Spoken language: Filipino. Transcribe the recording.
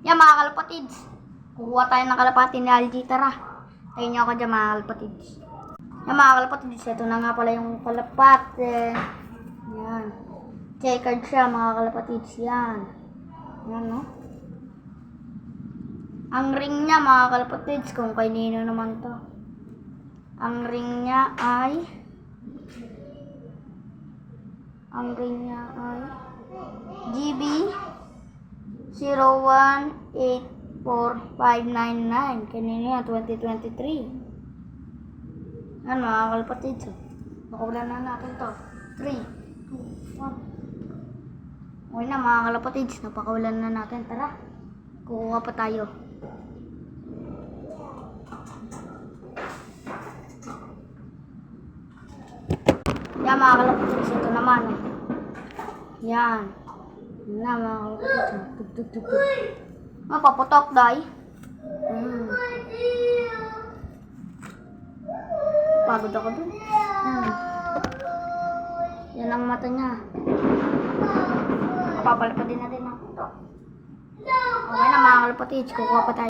Yan mga kalapatids. Kukuha tayo ng kalapati ni Algie. Tara. Tayo niyo ako dyan mga kalapatids. Yan mga kalapatids. Ito na nga pala yung kalapati. Yan. Checkered siya mga kalapatids. Yan. Yan no. Ang ring niya mga kalapatids. Kung kanino naman to. Ang ring niya ay GB 0184599. Kanina yan, 2023. Yan mga kalapatids. Bakulan na natin to. 3, 2, 1. Okay na mga kalapatids. Napakawalan na natin. Tara. Kukuha pa tayo. Yan mga kalapatids. Ito naman. Yan. Yan na mga kalapatids. Mapaputok dahi. Pagod ako dun. Yan ang mata niya. Papalapad din natin. Okay na mga kalapatids. Kukuha pa tayo.